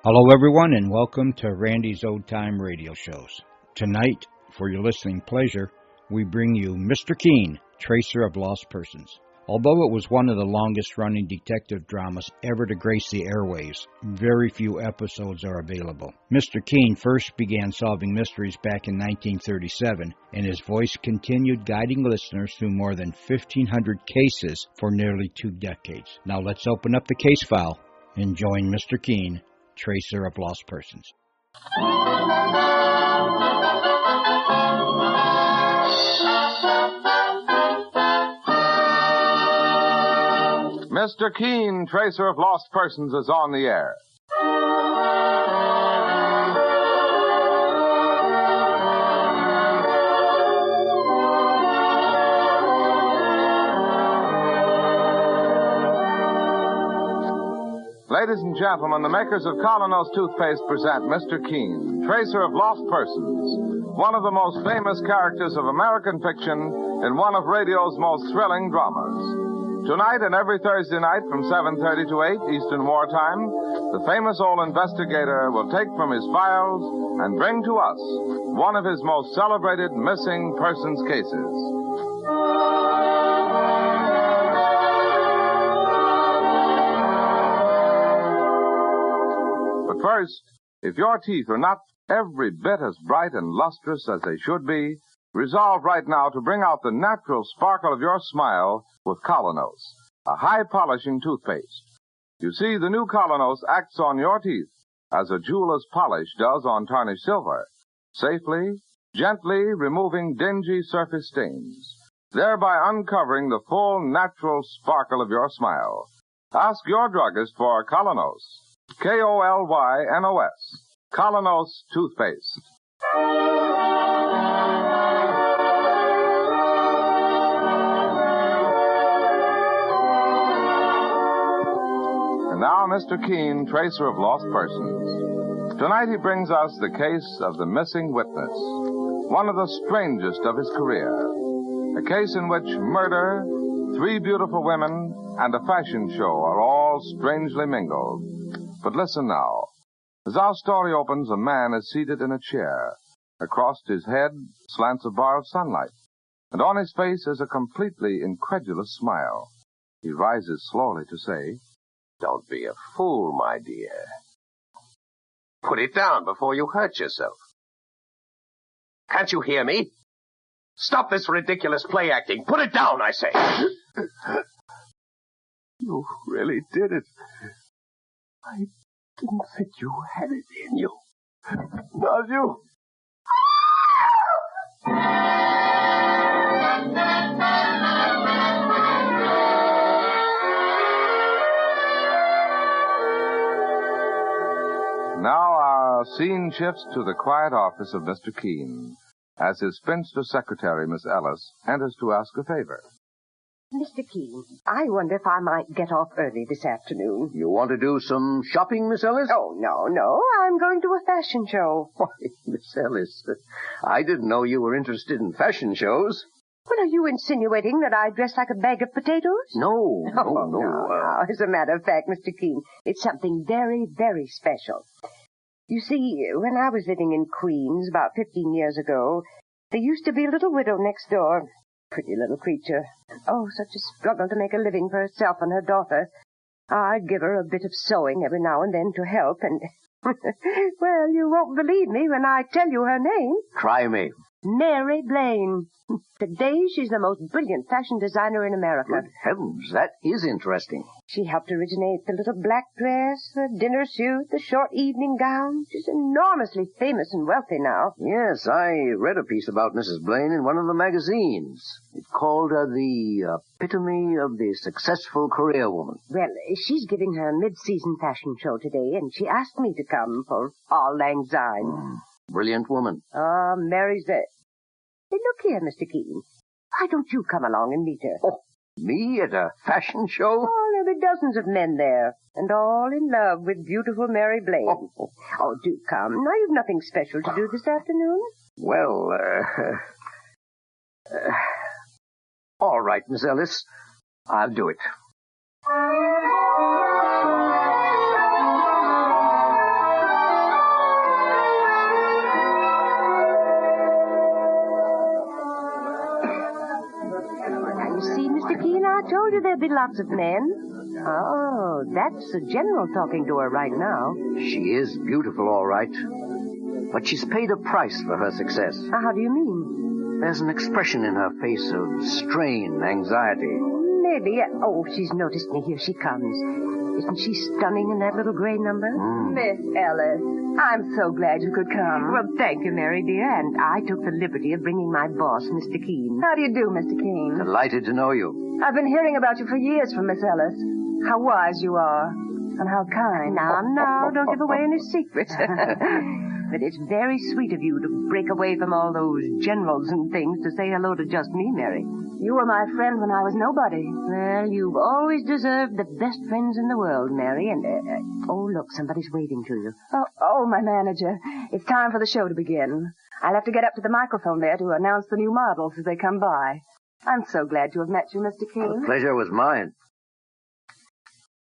Hello, everyone, and welcome to Randy's Old Time Radio Shows. Tonight, for your listening pleasure, we bring you Mr. Keen, Tracer of Lost Persons. Although it was one of the longest-running detective dramas ever to grace the airwaves, very few episodes are available. Mr. Keen first began solving mysteries back in 1937, and his voice continued guiding listeners through more than 1,500 cases for nearly 2 decades. Now let's open up the case file and join Mr. Keen, Tracer of Lost Persons. Mr. Keen, Tracer of Lost Persons, is on the air. Ladies and gentlemen, the makers of Colonos toothpaste present Mr. Keen, Tracer of Lost Persons, one of the most famous characters of American fiction in one of radio's most thrilling dramas. Tonight and every Thursday night from 7:30 to 8 Eastern Wartime, the famous old investigator will take from his files and bring to us one of his most celebrated missing persons cases. But first, if your teeth are not every bit as bright and lustrous as they should be, resolve right now to bring out the natural sparkle of your smile with Colonos, a high-polishing toothpaste. You see, the new Colonos acts on your teeth as a jeweler's polish does on tarnished silver, safely, gently removing dingy surface stains, thereby uncovering the full natural sparkle of your smile. Ask your druggist for Colonos, K-O-L-Y-N-O-S, Colonos toothpaste. Now, Mr. Keen, Tracer of Lost Persons. Tonight he brings us the case of the missing witness, one of the strangest of his career. A case in which murder, 3 beautiful women, and a fashion show are all strangely mingled. But listen now. As our story opens, a man is seated in a chair. Across his head slants a bar of sunlight, and on his face is a completely incredulous smile. He rises slowly to say, "Don't be a fool, my dear. Put it down before you hurt yourself. Can't you hear me? Stop this ridiculous play acting. Put it down, I say." You really did it. I didn't think you had it in you. Not you. Now our scene shifts to the quiet office of Mr. Keen, as his spinster secretary, Miss Ellis, enters to ask a favor. Mr. Keen, I wonder if I might get off early this afternoon. You want to do some shopping, Miss Ellis? Oh, no. I'm going to a fashion show. Why, Miss Ellis, I didn't know you were interested in fashion shows. Well, are you insinuating that I dress like a bag of potatoes? No. No. As a matter of fact, Mr. Keen, it's something very, very special. You see, when I was living in Queens about 15 years ago, there used to be a little widow next door. Pretty little creature. Oh, such a struggle to make a living for herself and her daughter. I'd give her a bit of sewing every now and then to help, and... well, you won't believe me when I tell you her name. Try me. Mary Blaine. Today, she's the most brilliant fashion designer in America. Good heavens, that is interesting. She helped originate the little black dress, the dinner suit, the short evening gown. She's enormously famous and wealthy now. Yes, I read a piece about Mrs. Blaine in one of the magazines. It called her the epitome of the successful career woman. Well, she's giving her mid-season fashion show today, and she asked me to come for Auld Lang Syne. Brilliant woman. Ah, Mary's there. Hey, look here, Mr. Keen. Why don't you come along and meet her? Oh, me at a fashion show? Oh, there'll be dozens of men there, and all in love with beautiful Mary Blaine. Oh, do come. Now, you've nothing special to do this afternoon. Well, all right, Miss Ellis. I'll do it. will there be lots of men? Oh, that's the general talking to her right now. She is beautiful, all right. But she's paid a price for her success. How do you mean? There's an expression in her face of strain, anxiety. Maybe. Oh, she's noticed me. Here she comes. Isn't she stunning in that little gray number? Miss Ellis, I'm so glad you could come. Well, thank you, Mary, dear. And I took the liberty of bringing my boss, Mr. Keene. How do you do, Mr. Keene? Delighted to know you. I've been hearing about you for years from Miss Ellis. How wise you are. And how kind. Now, don't give away any secrets. But it's very sweet of you to break away from all those generals and things to say hello to just me, Mary. You were my friend when I was nobody. Well, you've always deserved the best friends in the world, Mary. And, oh, look, somebody's waiting to you. Oh, my manager. It's time for the show to begin. I'll have to get up to the microphone there to announce the new models as they come by. I'm so glad to have met you, Mr. Keene. The pleasure was mine.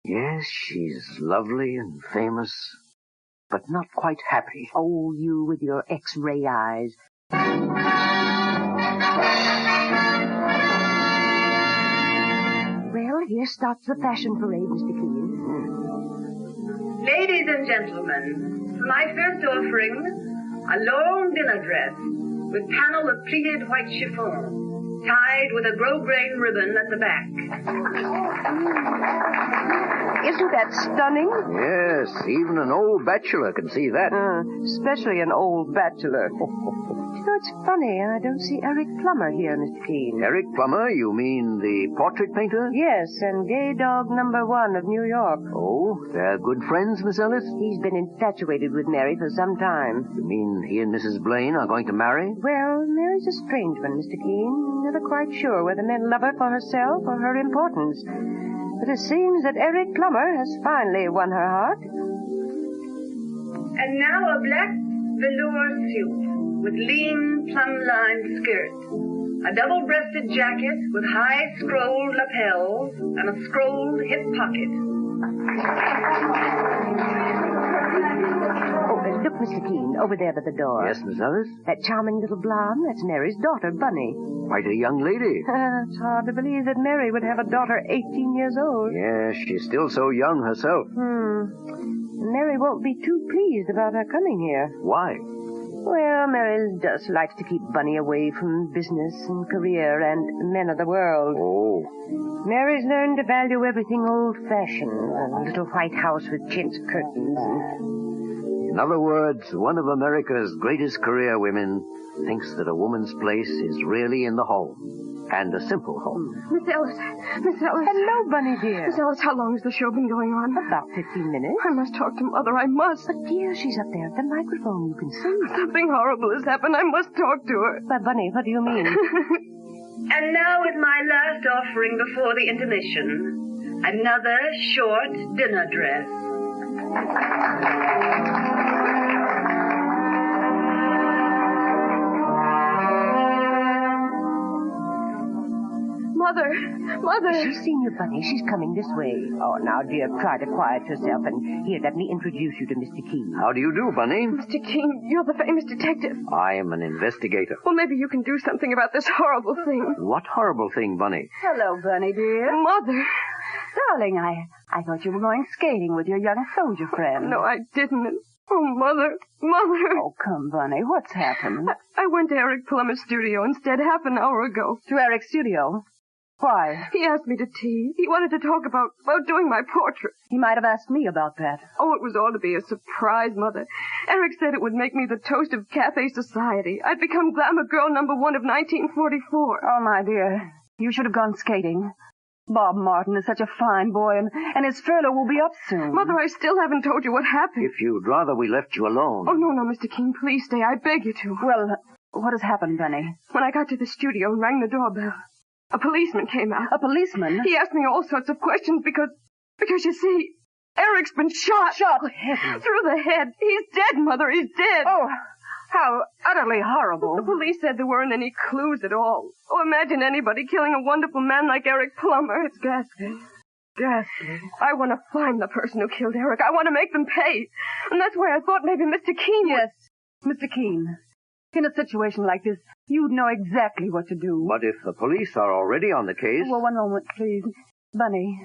Yes, she's lovely and famous, but not quite happy. Oh, you with your X-ray eyes. Well, here starts the fashion parade, Mr. Keene. Ladies and gentlemen, for my first offering, a long dinner dress with panel of pleated white chiffon, tied with a grosgrain ribbon at the back. Isn't that stunning? Yes, even an old bachelor can see that. Especially an old bachelor. You know, it's funny. I don't see Eric Plummer here, Mr. Keene. Eric Plummer? You mean the portrait painter? Yes, and gay dog #1 of New York. Oh, they're good friends, Miss Ellis? He's been infatuated with Mary for some time. You mean he and Mrs. Blaine are going to marry? Well, Mary's a strange one, Mr. Keene. Never quite sure whether men love her for herself or her importance. But it seems that Eric Plummer has finally won her heart. And now a black velour suit with lean plum-lined skirt, a double-breasted jacket with high scrolled lapels and a scrolled hip pocket. Oh, look, Mr. Keene, over there by the door. Yes, Miss Ellis? That charming little blonde, that's Mary's daughter, Bunny. Quite a young lady. It's hard to believe that Mary would have a daughter 18 years old. Yes, she's still so young herself. Mary won't be too pleased about her coming here. Why? Well, Mary just likes to keep Bunny away from business and career and men of the world. Oh. Mary's learned to value everything old-fashioned. A little white house with chintz curtains. In other words, one of America's greatest career women thinks that a woman's place is really in the home. And a simple home. Miss Ellis. Miss Ellis. Hello, Bunny, dear. Miss Ellis, how long has the show been going on? About 15 minutes. I must talk to Mother. I must. But, dear, she's up there at the microphone. You can see. Something horrible has happened. I must talk to her. But, Bunny, what do you mean? And now is my last offering before the intermission. Another short dinner dress. Mother. She's seen you, Bunny. She's coming this way. Oh, now, dear, try to quiet yourself. And here, let me introduce you to Mr. Keene. How do you do, Bunny? Mr. Keene, you're the famous detective. I am an investigator. Well, maybe you can do something about this horrible thing. What horrible thing, Bunny? Hello, Bunny, dear. Mother. Darling, I thought you were going skating with your young soldier friend. No, I didn't. Oh, Mother. Oh, come, Bunny. What's happened? I went to Eric Plummer's studio instead half an hour ago. To Eric's studio? Why? He asked me to tea. He wanted to talk about doing my portrait. He might have asked me about that. Oh, it was all to be a surprise, Mother. Eric said it would make me the toast of cafe society. I'd become glamour girl #1 of 1944. Oh, my dear. You should have gone skating. Bob Martin is such a fine boy, and his furlough will be up soon. Mother, I still haven't told you what happened. If you'd rather we left you alone. Oh, no, Mr. Keene, please stay. I beg you to. Well, what has happened, Bunny? When I got to the studio and rang the doorbell, a policeman came out. A policeman? He asked me all sorts of questions because you see, Eric's been shot. Shot? Heavens. Through the head. He's dead, Mother. He's dead. Oh, how utterly horrible. The police said there weren't any clues at all. Oh, imagine anybody killing a wonderful man like Eric Plummer. It's ghastly. Ghastly. I want to find the person who killed Eric. I want to make them pay. And that's why I thought maybe Mr. Keene Yes, Mr. Keene. In a situation like this, you'd know exactly what to do. But if the police are already on the case... Well, one moment, please. Bunny,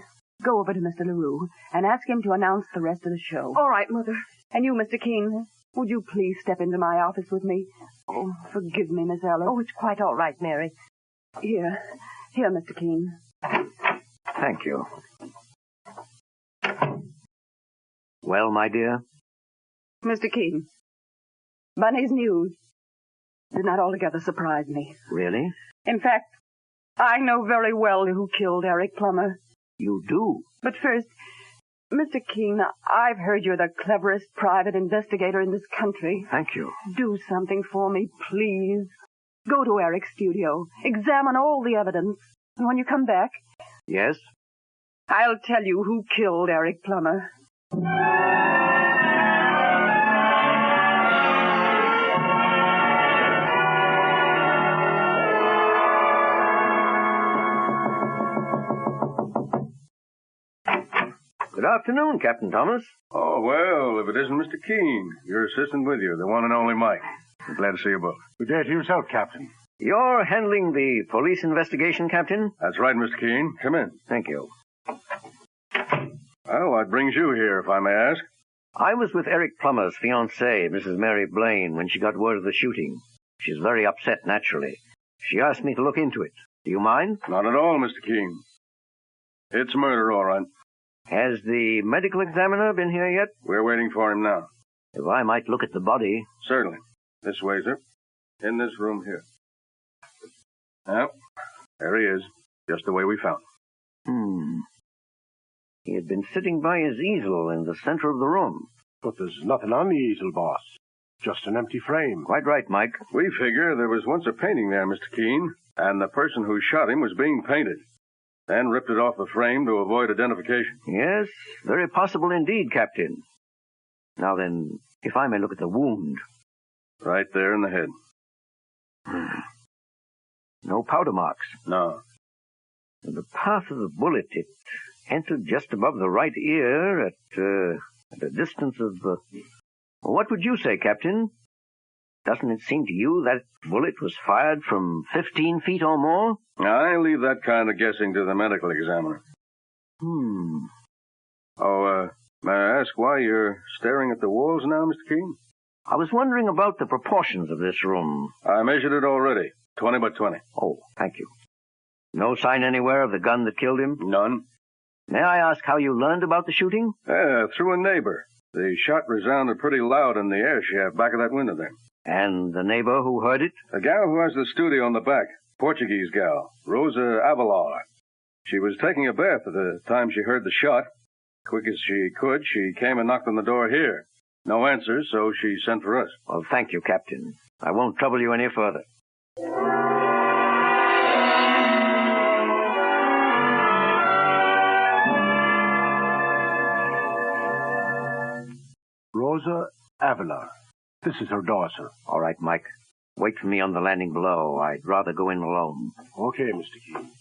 go over to Mr. LaRue and ask him to announce the rest of the show. All right, Mother. And you, Mr. Keene, would you please step into my office with me? Oh, forgive me, Miss Ellis. Oh, it's quite all right, Mary. Here, Mr. Keene. Thank you. Well, my dear? Mr. Keene, Bunny's news did not altogether surprise me. Really? In fact, I know very well who killed Eric Plummer. You do? But first, Mr. Keene, I've heard you're the cleverest private investigator in this country. Thank you. Do something for me, please. Go to Eric's studio. Examine all the evidence. And when you come back... Yes? I'll tell you who killed Eric Plummer. Good afternoon, Captain Thomas. Oh, well, if it isn't Mr. Keene, your assistant with you, the one and only Mike. I'm glad to see you both. Good day to yourself, Captain. You're handling the police investigation, Captain? That's right, Mr. Keene. Come in. Thank you. Well, what brings you here, if I may ask? I was with Eric Plummer's fiancée, Mrs. Mary Blaine, when she got word of the shooting. She's very upset, naturally. She asked me to look into it. Do you mind? Not at all, Mr. Keene. It's murder, all right. Has the medical examiner been here yet? We're waiting for him now. If I might look at the body. Certainly. This way, sir. In this room here. Well, there he is. Just the way we found him. He had been sitting by his easel in the center of the room. But there's nothing on the easel, boss. Just an empty frame. Quite right, Mike. We figure there was once a painting there, Mr. Keene, and the person who shot him was being painted. Then ripped it off the frame to avoid identification. Yes, very possible indeed, Captain. Now then, if I may look at the wound. Right there in the head. No powder marks. No. The path of the bullet, it entered just above the right ear at a distance of... What would you say, Captain? Doesn't it seem to you that bullet was fired from 15 feet or more? I leave that kind of guessing to the medical examiner. Oh, may I ask why you're staring at the walls now, Mr. Keene? I was wondering about the proportions of this room. I measured it already. 20 by 20. Oh, thank you. No sign anywhere of the gun that killed him? None. May I ask how you learned about the shooting? Through a neighbor. The shot resounded pretty loud in the air shaft back of that window there. And the neighbor who heard it? The gal who has the studio in the back. Portuguese gal. Rosa Avelar. She was taking a bath at the time she heard the shot. Quick as she could, she came and knocked on the door here. No answer, so she sent for us. Well, thank you, Captain. I won't trouble you any further. Rosa Avelar. This is her daughter. All right, Mike. Wait for me on the landing below. I'd rather go in alone. Okay, Mr. Keene.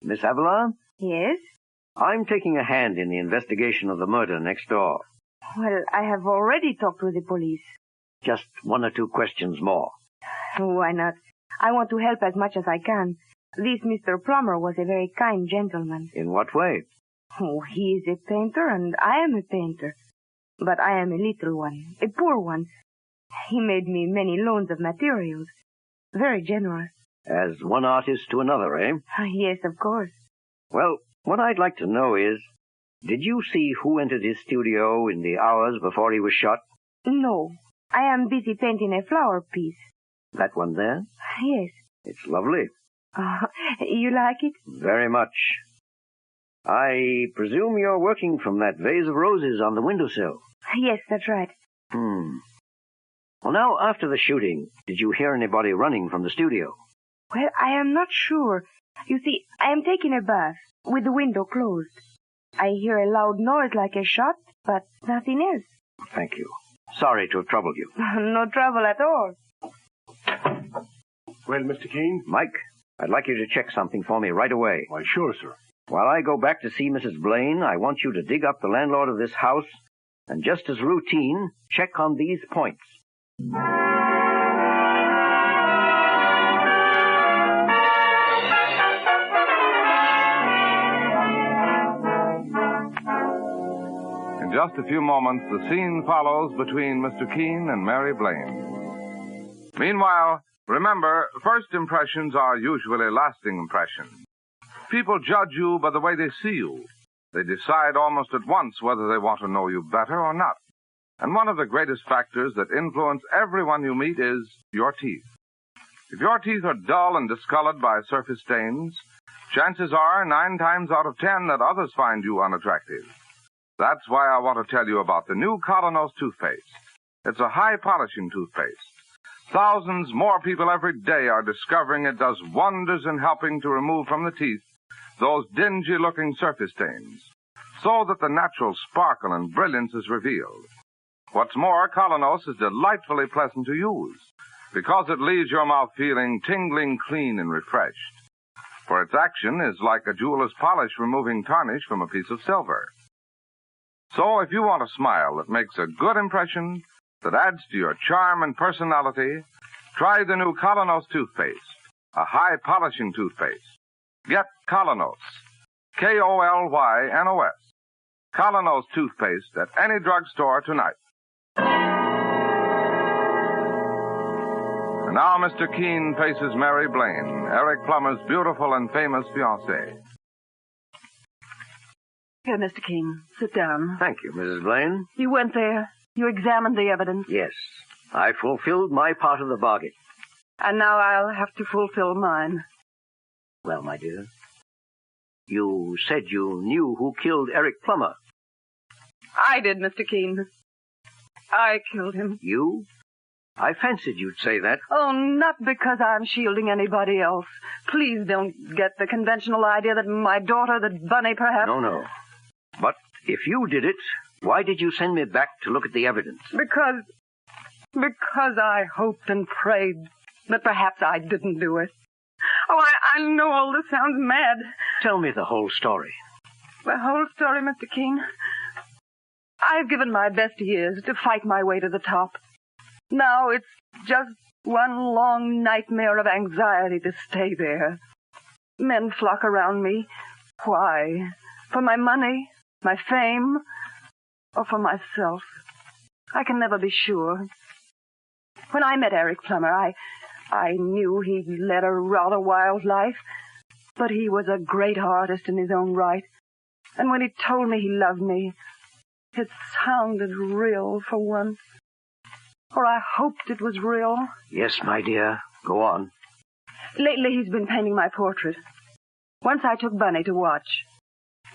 Miss Avelar? Yes? I'm taking a hand in the investigation of the murder next door. Well, I have already talked with the police. Just one or two questions more. Why not? I want to help as much as I can. This Mr. Plummer was a very kind gentleman. In what way? Oh, he is a painter, and I am a painter. But I am a little one, a poor one. He made me many loans of materials. Very generous. As one artist to another, eh? Yes, of course. Well, what I'd like to know is, did you see who entered his studio in the hours before he was shot? No. I am busy painting a flower piece. That one there? Yes. It's lovely. You like it? Very much. I presume you're working from that vase of roses on the windowsill. Yes, that's right. Well, now, after the shooting, did you hear anybody running from the studio? Well, I am not sure. You see, I am taking a bath with the window closed. I hear a loud noise like a shot, but nothing else. Thank you. Sorry to have troubled you. No trouble at all. Well, Mr. Keene? Mike, I'd like you to check something for me right away. Why, sure, sir. While I go back to see Mrs. Blaine, I want you to dig up the landlord of this house and, just as routine, check on these points. just a few moments, the scene follows between Mr. Keene and Mary Blaine. Meanwhile, remember, first impressions are usually lasting impressions. People judge you by the way they see you. They decide almost at once whether they want to know you better or not. And one of the greatest factors that influence everyone you meet is your teeth. If your teeth are dull and discolored by surface stains, chances are 9 times out of 10 that others find you unattractive. That's why I want to tell you about the new Colonos toothpaste. It's a high-polishing toothpaste. Thousands more people every day are discovering it does wonders in helping to remove from the teeth those dingy-looking surface stains, so that the natural sparkle and brilliance is revealed. What's more, Colonos is delightfully pleasant to use, because it leaves your mouth feeling tingling clean and refreshed. For its action is like a jeweler's polish removing tarnish from a piece of silver. So if you want a smile that makes a good impression, that adds to your charm and personality, try the new Colonos toothpaste, a high-polishing toothpaste. Get Colonos, K-O-L-Y-N-O-S, Colonos toothpaste at any drugstore tonight. And now Mr. Keene faces Mary Blaine, Eric Plummer's beautiful and famous fiancée. Here, Mr. Keene, sit down. Thank you, Mrs. Blaine. You went there. You examined the evidence. Yes, I fulfilled my part of the bargain. And now I'll have to fulfill mine. Well, my dear, you said you knew who killed Eric Plummer. I did, Mr. Keene. I killed him. You? I fancied you'd say that. Oh, not because I'm shielding anybody else. Please don't get the conventional idea that my daughter, that Bunny, perhaps... No. But if you did it, why did you send me back to look at the evidence? Because I hoped and prayed that perhaps I didn't do it. Oh, I know all this sounds mad. Tell me the whole story. The whole story, Mr. Keene. I've given my best years to fight my way to the top. Now it's just one long nightmare of anxiety to stay there. Men flock around me. Why? For my money, my fame, or for myself? I can never be sure. When I met Eric Plummer, I knew he'd led a rather wild life, but he was a great artist in his own right. And when he told me he loved me, it sounded real for once. Or I hoped it was real. Yes, my dear. Go on. Lately he's been painting my portrait. Once I took Bunny to watch.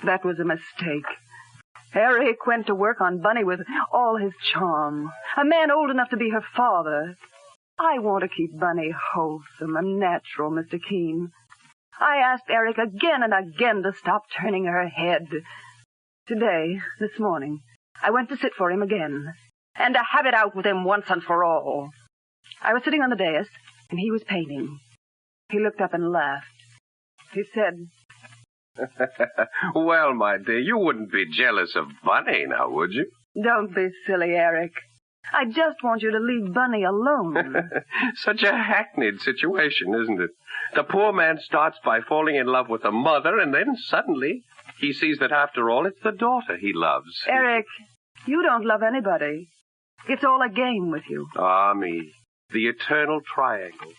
That was a mistake. Eric went to work on Bunny with all his charm. A man old enough to be her father. I want to keep Bunny wholesome and natural, Mr. Keene. I asked Eric again and again to stop turning her head. Today, this morning, I went to sit for him again, and to have it out with him once and for all. I was sitting on the dais, and he was painting. He looked up and laughed. He said... Well, my dear, you wouldn't be jealous of Bunny now, would you? Don't be silly, Eric. I just want you to leave Bunny alone. Such a hackneyed situation, isn't it? The poor man starts by falling in love with the mother, and then suddenly he sees that after all it's the daughter he loves. Eric, you don't love anybody. It's all a game with you. Ah, me. The eternal triangle.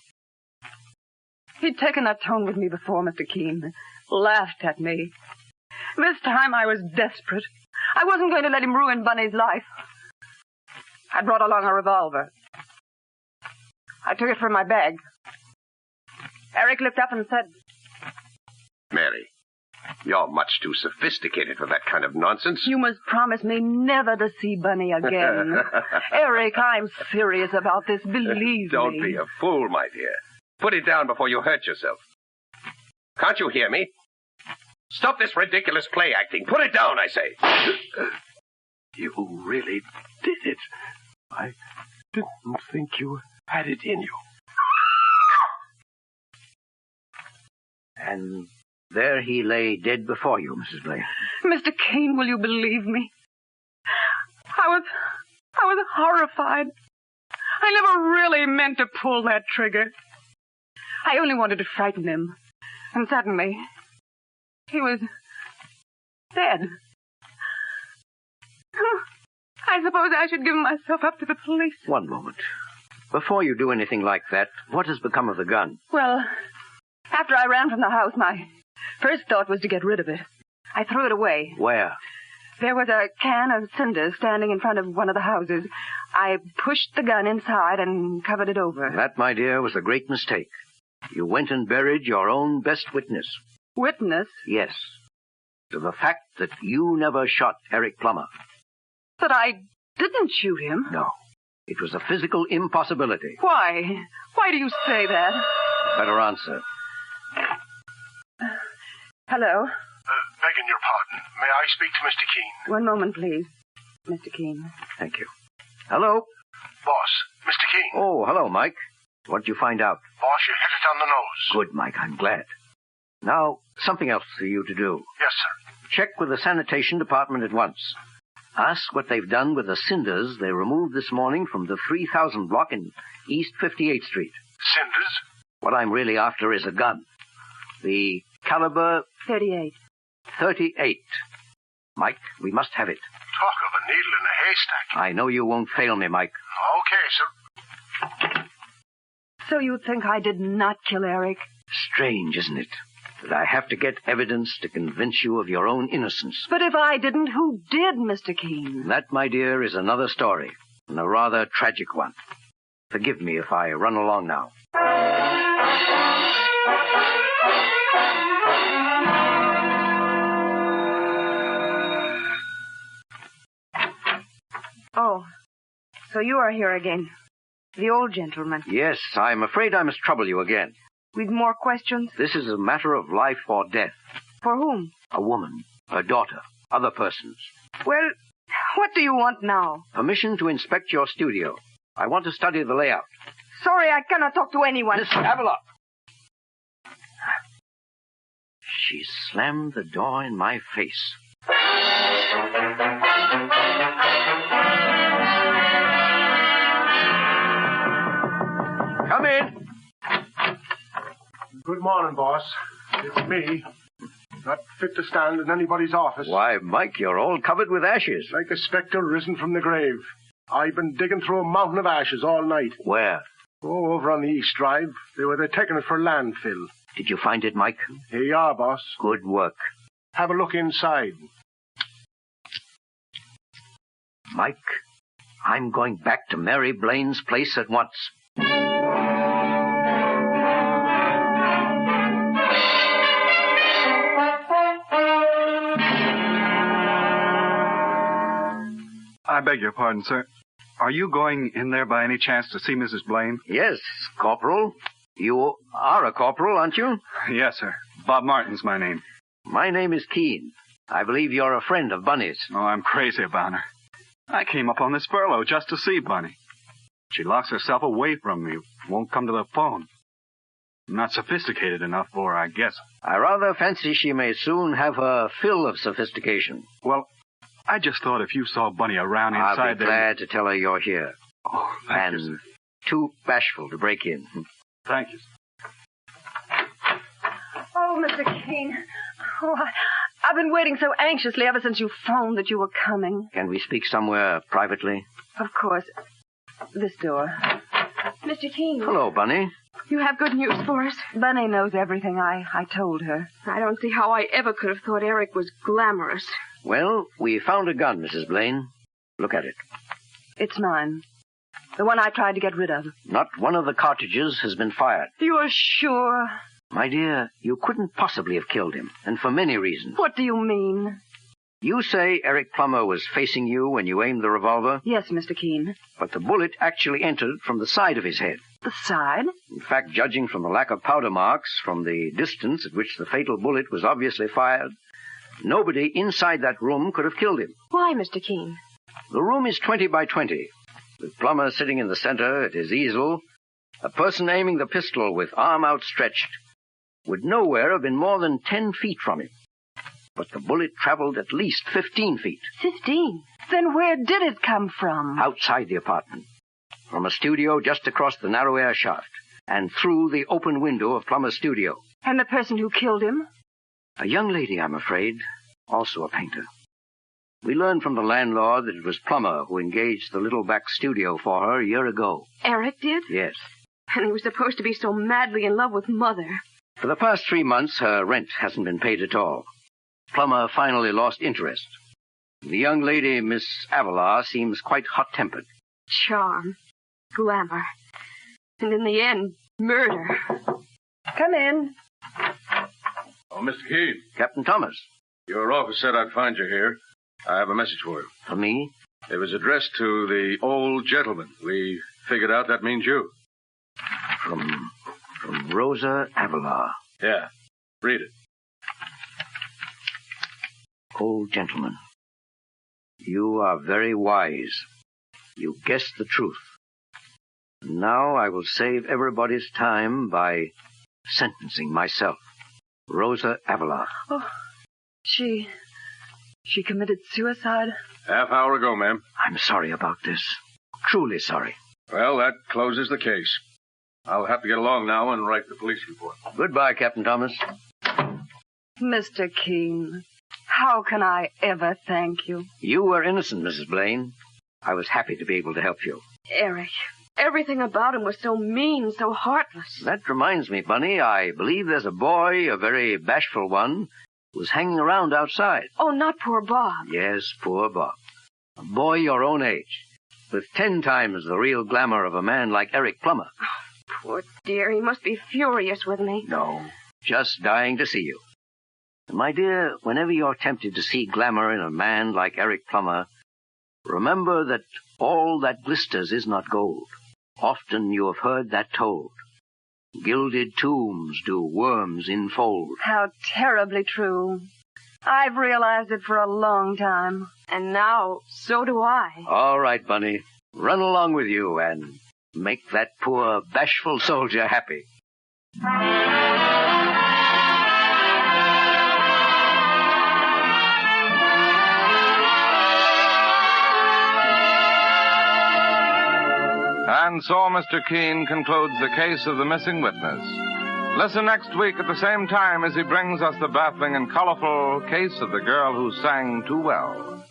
He'd taken that tone with me before, Mr. Keene. Laughed at me. This time I was desperate. I wasn't going to let him ruin Bunny's life. I brought along a revolver. I took it from my bag. Eric looked up and said... Mary, you're much too sophisticated for that kind of nonsense. You must promise me never to see Bunny again. Eric, I'm serious about this, believe me. Don't be a fool, my dear. Put it down before you hurt yourself. Can't you hear me? Stop this ridiculous play acting. Put it down, I say. You really did it. I didn't think you had it in you. And there he lay dead before you, Mrs. Blaine. Mr. Keene, will you believe me? I was horrified. I never really meant to pull that trigger. I only wanted to frighten him. And suddenly, he was dead. I suppose I should give myself up to the police. One moment. Before you do anything like that, what has become of the gun? Well, after I ran from the house, my first thought was to get rid of it. I threw it away. Where? There was a can of cinders standing in front of one of the houses. I pushed the gun inside and covered it over. That, my dear, was a great mistake. You went and buried your own best witness. Witness? Yes. To the fact that you never shot Eric Plummer. That I didn't shoot him? No. It was a physical impossibility. Why? Why do you say that? Better answer. Hello? Begging your pardon. May I speak to Mr. Keene? One moment, please. Mr. Keene. Thank you. Hello? Boss, Mr. Keene. Oh, hello, Mike. What did you find out? Boss, you hit it on the nose. Good, Mike. I'm glad. Now, something else for you to do. Yes, sir. Check with the sanitation department at once. Ask what they've done with the cinders they removed this morning from the 3000 block in East 58th Street. Cinders? What I'm really after is a gun. The caliber 38. 38. Mike, we must have it. Talk of a needle in a haystack. I know you won't fail me, Mike. Okay, sir. So you think I did not kill Eric? Strange, isn't it? That I have to get evidence to convince you of your own innocence. But if I didn't, who did, Mr. Keene? That, my dear, is another story, and a rather tragic one. Forgive me if I run along now. Oh, so you are here again. The old gentleman. Yes, I'm afraid I must trouble you again. With more questions? This is a matter of life or death. For whom? A woman, her daughter, other persons. Well, what do you want now? Permission to inspect your studio. I want to study the layout. Sorry, I cannot talk to anyone. Listen, Avila. She slammed the door in my face. Come in. Good morning, boss. It's me. Not fit to stand in anybody's office. Why, Mike, you're all covered with ashes. Like a spectre risen from the grave. I've been digging through a mountain of ashes all night. Where? Oh, over on the East Drive. They were taking it for landfill. Did you find it, Mike? Here you are, boss. Good work. Have a look inside. Mike, I'm going back to Mary Blaine's place at once. I beg your pardon, sir. Are you going in there by any chance to see Mrs. Blaine? Yes, Corporal. You are a corporal, aren't you? Yes, sir. Bob Martin's my name. My name is Keene. I believe you're a friend of Bunny's. Oh, I'm crazy about her. I came up on this furlough just to see Bunny. She locks herself away from me, won't come to the phone. I'm not sophisticated enough for her, I guess. I rather fancy she may soon have her fill of sophistication. Well, I just thought if you saw Bunny around inside I'll be there... glad to tell her you're here. Oh, thank you, and sir. too bashful to break in. Thank you. Oh, Mr. Keene. Oh, I've been waiting so anxiously ever since you phoned that you were coming. Can we speak somewhere privately? Of course. This door. Mr. Keene. Hello, Bunny. You have good news for us. Bunny knows everything. I told her. I don't see how I ever could have thought Eric was glamorous. Well, we found a gun, Mrs. Blaine. Look at it. It's mine. The one I tried to get rid of. Not one of the cartridges has been fired. You're sure? My dear, you couldn't possibly have killed him, and for many reasons. What do you mean? You say Eric Plummer was facing you when you aimed the revolver? Yes, Mr. Keene. But the bullet actually entered from the side of his head. The side? In fact, judging from the lack of powder marks, from the distance at which the fatal bullet was obviously fired, nobody inside that room could have killed him. Why, Mr. Keene? The room is 20 by 20. With Plummer sitting in the center at his easel, a person aiming the pistol with arm outstretched would nowhere have been more than 10 feet from him. But the bullet traveled at least 15 feet. 15? Then where did it come from? Outside the apartment. From a studio just across the narrow air shaft. And through the open window of Plummer's studio. And the person who killed him? A young lady, I'm afraid. Also a painter. We learned from the landlord that it was Plummer who engaged the little back studio for her a year ago. Eric did? Yes. And he was supposed to be so madly in love with Mother. For the past 3 months, her rent hasn't been paid at all. Plummer finally lost interest. The young lady, Miss Avalar, seems quite hot-tempered. Charm. Glamour. And in the end, murder. Come in. Oh, Mr. Keene. Captain Thomas. Your office said I'd find you here. I have a message for you. For me? It was addressed to the old gentleman. We figured out that means you. From Rosa Avalar. Yeah. Read it. Old gentleman. You are very wise. You guessed the truth. Now I will save everybody's time by sentencing myself. Rosa Avalar. Oh, she committed suicide? Half-hour ago, ma'am. I'm sorry about this. Truly sorry. Well, that closes the case. I'll have to get along now and write the police report. Goodbye, Captain Thomas. Mr. Keene, how can I ever thank you? You were innocent, Mrs. Blaine. I was happy to be able to help you. Eric. Everything about him was so mean, so heartless. That reminds me, Bunny, I believe there's a boy, a very bashful one, who's hanging around outside. Oh, not poor Bob. Yes, poor Bob. A boy your own age, with 10 times the real glamour of a man like Eric Plummer. Oh, poor dear, he must be furious with me. No, just dying to see you. And my dear, whenever you're tempted to see glamour in a man like Eric Plummer, remember that all that glisters is not gold. Often you have heard that told. Gilded tombs do worms enfold. How terribly true. I've realized it for a long time. And now, so do I. All right, Bunny. Run along with you and make that poor, bashful soldier happy. And so Mr. Keene concludes the case of the missing witness. Listen next week at the same time as he brings us the baffling and colorful case of the girl who sang too well.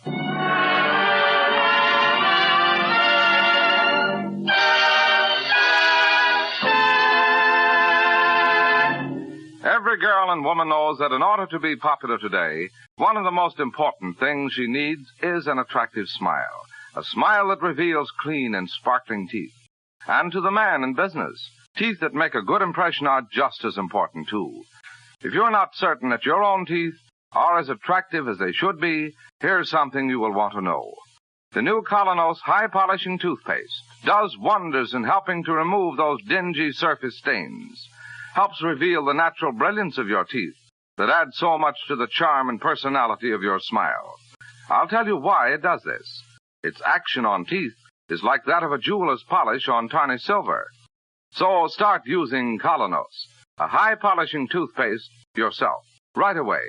Every girl and woman knows that in order to be popular today, one of the most important things she needs is an attractive smile. A smile that reveals clean and sparkling teeth. And to the man in business, teeth that make a good impression are just as important, too. If you're not certain that your own teeth are as attractive as they should be, here's something you will want to know. The new Colonos High Polishing Toothpaste does wonders in helping to remove those dingy surface stains. Helps reveal the natural brilliance of your teeth that adds so much to the charm and personality of your smile. I'll tell you why it does this. Its action on teeth is like that of a jeweler's polish on tarnished silver. So start using Colonos, a high-polishing toothpaste, yourself, right away.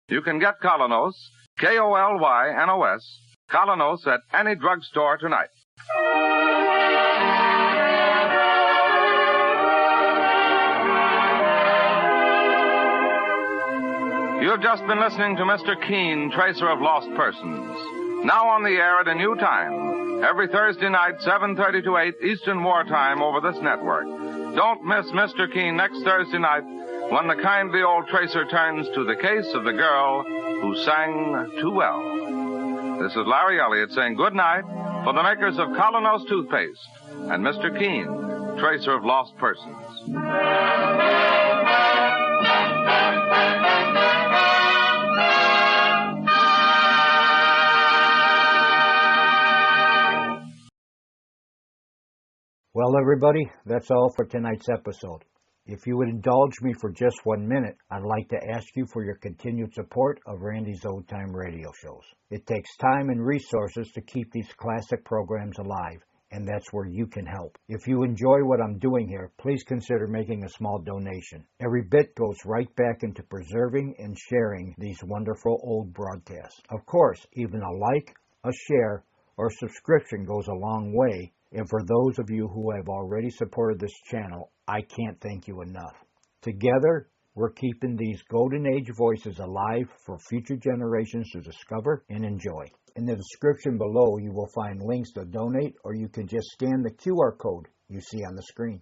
You can get Colonos, K-O-L-Y-N-O-S, Colonos at any drugstore tonight. You've just been listening to Mr. Keene, Tracer of Lost Persons. Now on the air at a new time. Every Thursday night, 7:30 to 8 Eastern Wartime over this network. Don't miss Mr. Keene next Thursday night when the kindly old Tracer turns to the case of the girl who sang too well. This is Larry Elliott saying good night for the makers of Colonos Toothpaste and Mr. Keene, Tracer of Lost Persons. Well, everybody, that's all for tonight's episode. If you would indulge me for just 1 minute, I'd like to ask you for your continued support of Randy's Old Time Radio shows. It takes time and resources to keep these classic programs alive, and that's where you can help. If you enjoy what I'm doing here, please consider making a small donation. Every bit goes right back into preserving and sharing these wonderful old broadcasts. Of course, even a like, a share, or subscription goes a long way. And for those of you who have already supported this channel, I can't thank you enough. Together, We're keeping these golden age voices alive for future generations to discover and enjoy. In the description below, you will find links to donate, or you can just scan the QR code you see on the screen.